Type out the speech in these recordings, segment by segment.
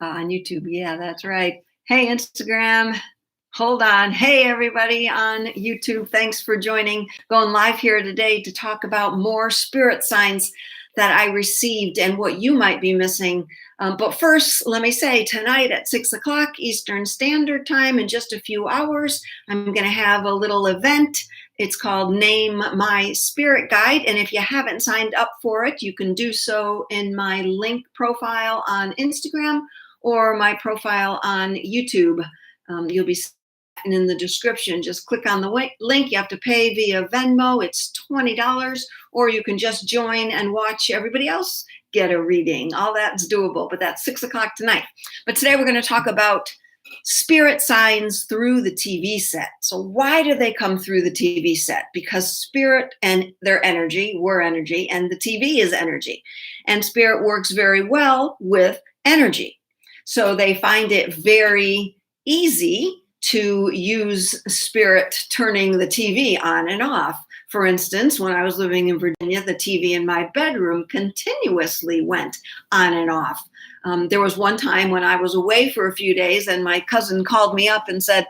On YouTube. Yeah, that's right. Hey, Instagram. Hold on. Hey, everybody on YouTube. Thanks for joining. Going live here today to talk about more spirit signs that I received and what you might be missing. But first, let me say tonight at 6 o'clock Eastern Standard Time, in just a few hours, I'm going to have a little event. It's called Name My Spirit Guide. And if you haven't signed up for it, you can do so in my link profile on Instagram or my profile on YouTube. You'll be in the description. Just click on the link. You have to pay via Venmo. It's $20, or you can just join and watch everybody else get a reading. All that's doable, but that's 6 o'clock tonight. But today we're going to talk about spirit signs through the TV set. So why do they come through the TV set? Because spirit and their energy, we're energy, and the TV is energy. And spirit works very well with energy. So they find it very easy to use spirit turning the TV on and off. For instance, when I was living in Virginia, the TV in my bedroom continuously went on and off. There was one time when I was away for a few days and my cousin called me up and said,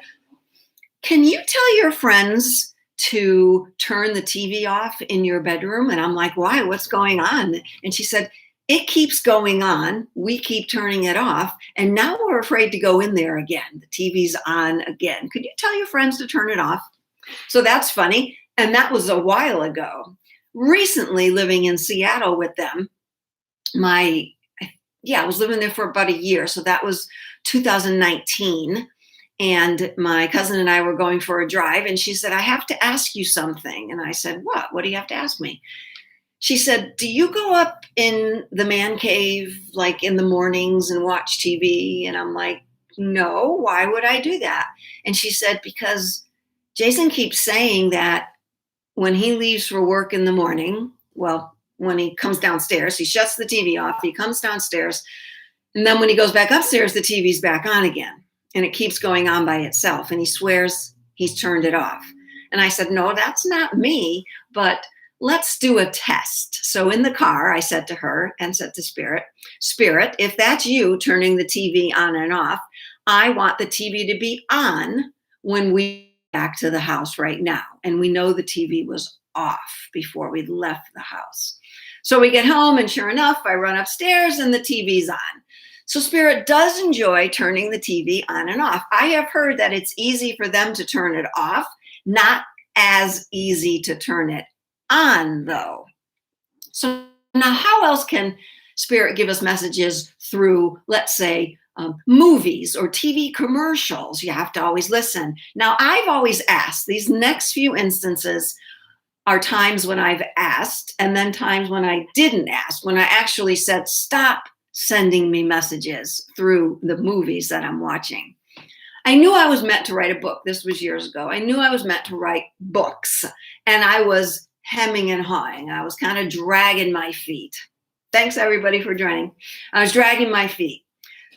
"Can you tell your friends to turn the TV off in your bedroom?" And I'm like, "Why? What's going on?" And she said, "It keeps going on. We keep turning it off. And now we're afraid to go in there again. The TV's on again. Could you tell your friends to turn it off?" So that's funny. And that was a while ago. Recently, living in Seattle with them, I was living there for about a year. So that was 2019. And my cousin and I were going for a drive. And she said, "I have to ask you something." And I said, "What? What do you have to ask me?" She said, "Do you go up in the man cave like in the mornings and watch TV?" And I'm like, "No, why would I do that?" And she said, "Because Jason keeps saying that when he leaves for work in the morning, well, when he comes downstairs, he shuts the TV off, he comes downstairs, and then when he goes back upstairs, the TV's back on again. And it keeps going on by itself. And he swears he's turned it off." And I said, "No, that's not me, but let's do a test." So in the car, I said to her and said to Spirit, "If that's you turning the TV on and off, I want the TV to be on when we get back to the house right now." And we know the TV was off before we left the house. So we get home and sure enough, I run upstairs and the TV's on. So Spirit does enjoy turning the TV on and off. I have heard that it's easy for them to turn it off, not as easy to turn it on though. So now how else can Spirit give us messages through, let's say, movies or TV commercials? You have to always listen. Now I've always asked, these next few instances are times when I've asked and then times when I didn't ask, when I actually said, "Stop sending me messages through the movies that I'm watching." I knew I was meant to write a book. This was years ago. I knew I was meant to write books, and I was hemming and hawing. I was kind of dragging my feet. Thanks everybody for joining. I was dragging my feet.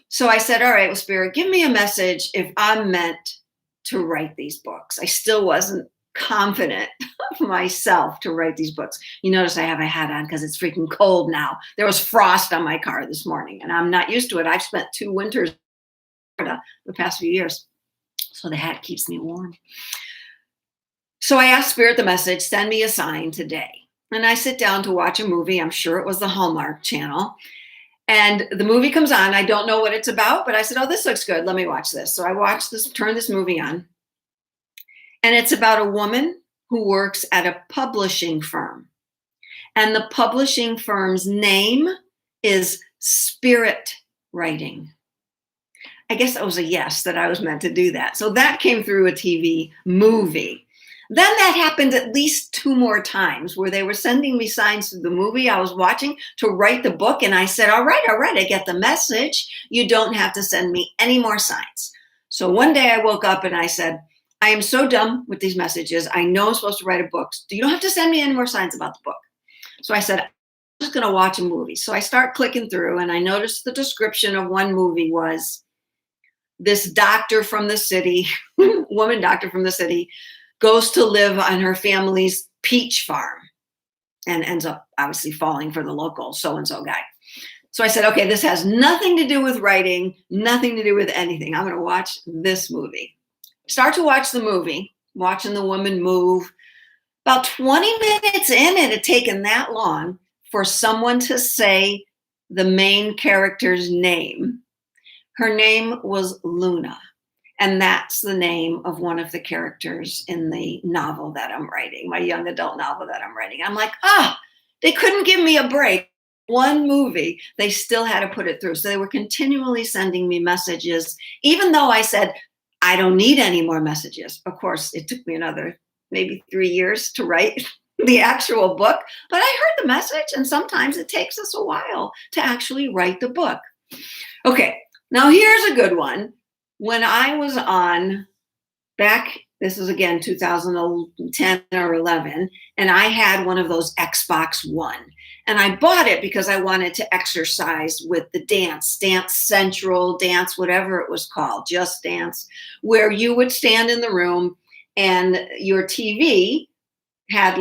So I said, "All right, well, Spirit, give me a message if I'm meant to write these books." I still wasn't confident of myself to write these books. You notice I have a hat on because it's freaking cold now. There was frost on my car this morning and I'm not used to it. I've spent 2 winters in Florida the past few years. So the hat keeps me warm. So I asked Spirit the message, "Send me a sign today." And I sit down to watch a movie. I'm sure it was the Hallmark Channel. And the movie comes on. I don't know what it's about, but I said, "Oh, this looks good. Let me watch this." So I watched this, turned this movie on. And it's about a woman who works at a publishing firm. And the publishing firm's name is Spirit Writing. I guess that was a yes, that I was meant to do that. So that came through a TV movie. Then that happened at least 2 more times where they were sending me signs through the movie I was watching to write the book. And I said, all right, I get the message. You don't have to send me any more signs. So one day I woke up and I said, "I am so done with these messages. I know I'm supposed to write a book. You don't have to send me any more signs about the book." So I said, "I'm just going to watch a movie." So I start clicking through and I noticed the description of one movie was this doctor from the city, woman doctor from the city, goes to live on her family's peach farm and ends up obviously falling for the local so-and-so guy. So I said, okay, this has nothing to do with writing, nothing to do with anything. I'm going to watch this movie. Start to watch the movie, watching the woman move. About 20 minutes in, it had taken that long for someone to say the main character's name. Her name was Luna. And that's the name of one of the characters in the novel that I'm writing, my young adult novel that I'm writing. I'm like, they couldn't give me a break. One movie, they still had to put it through. So they were continually sending me messages, even though I said, I don't need any more messages. Of course, it took me another maybe 3 years to write the actual book, but I heard the message, and sometimes it takes us a while to actually write the book. Okay, now here's a good one. When I was on back, this is again 2010 or 11, and I had one of those Xbox One. And I bought it because I wanted to exercise with the Dance Central, Dance, whatever it was called, Just Dance, where you would stand in the room and your TV had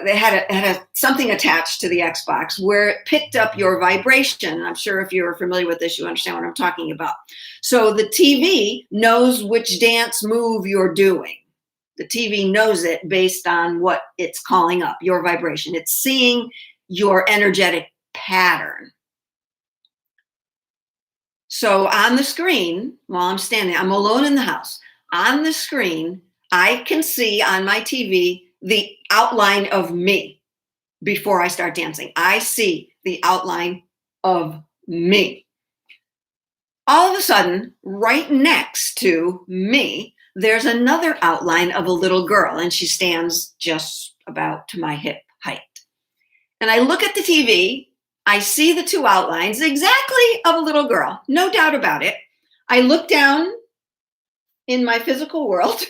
they had something attached to the Xbox where it picked up your vibration. I'm sure if you're familiar with this, you understand what I'm talking about. So the TV knows which dance move you're doing. The TV knows it based on what it's calling up, your vibration. It's seeing your energetic pattern. So on the screen, while I'm standing, I'm alone in the house. On the screen, I can see on my TV the outline of me before I start dancing. I see the outline of me. All of a sudden, right next to me, there's another outline of a little girl, and she stands just about to my hip height. And I look at the TV, I see the two outlines exactly of a little girl, no doubt about it. I look down in my physical world.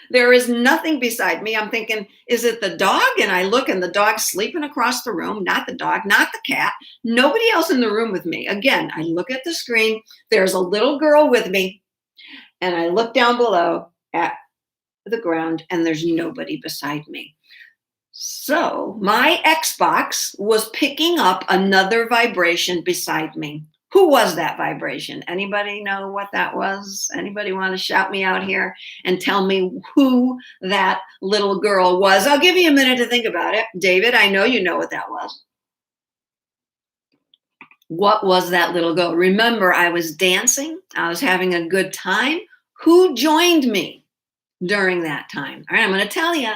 There is nothing beside me. I'm thinking, is it the dog? And I look, and the dog's sleeping across the room. Not the dog, not the cat. Nobody else in the room with me. Again, I look at the screen. There's a little girl with me. And I look down below at the ground, and there's nobody beside me. So my Xbox was picking up another vibration beside me. Who was that vibration? Anybody know what that was? Anybody want to shout me out here and tell me who that little girl was? I'll give you a minute to think about it. David, I know you know what that was. What was that little girl? Remember, I was dancing. I was having a good time. Who joined me during that time? All right, I'm going to tell you.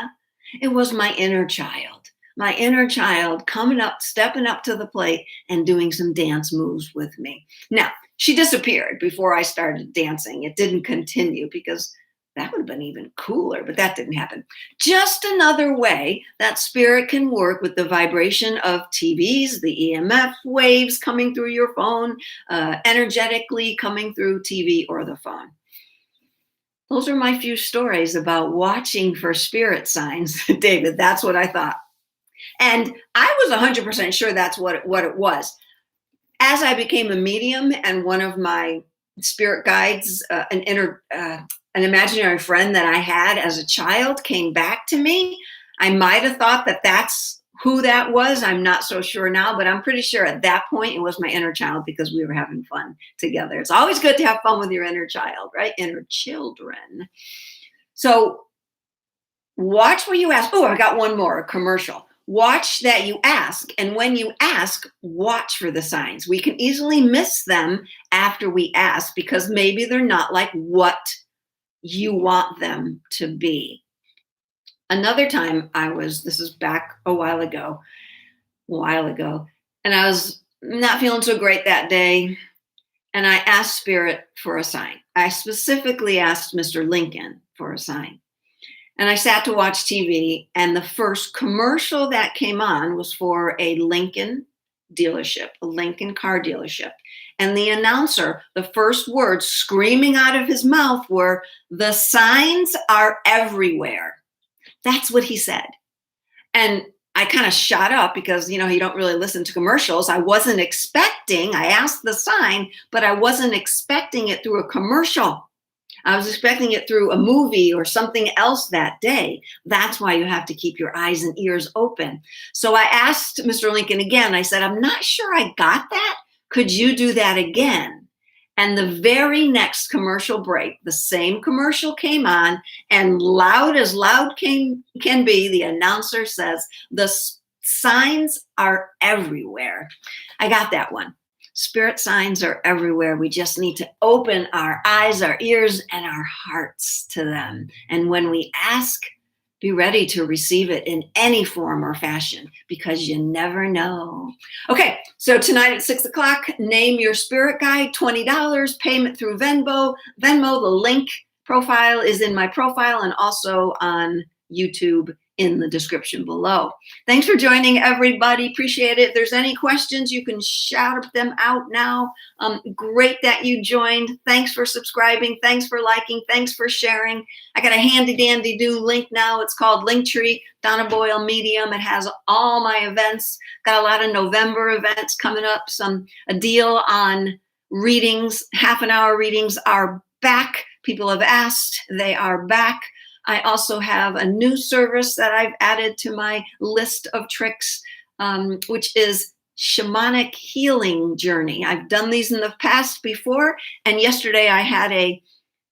It was my inner child. My inner child coming up, stepping up to the plate and doing some dance moves with me. Now, she disappeared before I started dancing. It didn't continue because that would have been even cooler, but that didn't happen. Just another way that spirit can work with the vibration of TVs, the EMF waves coming through your phone, energetically coming through TV or the phone. Those are my few stories about watching for spirit signs, David. That's what I thought. And I was 100% sure that's what it was. As I became a medium and one of my spirit guides, an imaginary friend that I had as a child came back to me, I might have thought that that's who that was. I'm not so sure now, but I'm pretty sure at that point it was my inner child because we were having fun together. It's always good to have fun with your inner child, right? Inner children. So watch what you ask. Oh, I got one more, a commercial. Watch that you ask. And when you ask, watch for the signs. We can easily miss them after we ask because maybe they're not like what you want them to be. Another time this is back a while ago, and I was not feeling so great that day. And I asked Spirit for a sign. I specifically asked Mr. Lincoln for a sign. And I sat to watch TV, and the first commercial that came on was for a Lincoln dealership, a Lincoln car dealership. And the announcer, the first words screaming out of his mouth were, "The signs are everywhere." That's what he said. And I kind of shot up because, you don't really listen to commercials. I asked the sign, but I wasn't expecting it through a commercial. I was expecting it through a movie or something else that day. That's why you have to keep your eyes and ears open. So I asked Mr. Lincoln again. I said, I'm not sure I got that, Could you do that again? And the very next commercial break, the same commercial came on, and loud as loud can be, the announcer says, the signs are everywhere. I got that one. Spirit signs are everywhere. We just need to open our eyes, our ears, and our hearts to them. And when we ask, be ready to receive it in any form or fashion, because you never know. Okay, so tonight at 6 o'clock, name your spirit guide, $20, payment through Venmo. The link profile is in my profile and also on YouTube in the description below. Thanks for joining, everybody. Appreciate it. If there's any questions, you can shout them out now. Great that you joined. Thanks for subscribing. Thanks for liking. Thanks for sharing. I got a handy dandy new link now. It's called Linktree, Donna Boyle Medium. It has all my events. Got a lot of November events coming up. A deal on readings, half-an-hour readings are back. People have asked. They are back. I also have a new service that I've added to my list of tricks, which is shamanic healing journey. I've done these in the past before, and yesterday I had a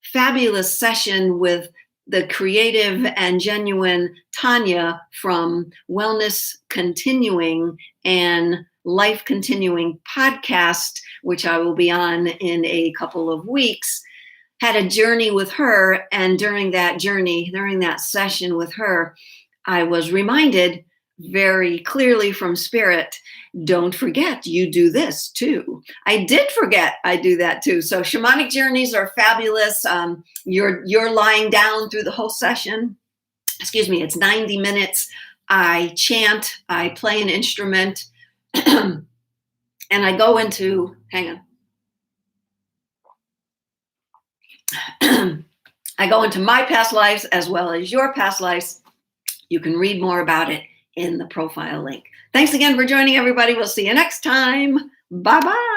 fabulous session with the creative and genuine Tanya from Wellness Continuing and Life Continuing podcast, which I will be on in a couple of weeks. Had a journey with her, and during that journey, during that session with her, I was reminded very clearly from Spirit, don't forget, you do this too. I did forget I do that too. So shamanic journeys are fabulous. You're lying down through the whole session. Excuse me, it's 90 minutes. I chant, I play an instrument, and I go into, hang on. I go into my past lives as well as your past lives. You can read more about it in the profile link. Thanks again for joining, everybody. We'll see you next time. Bye-bye.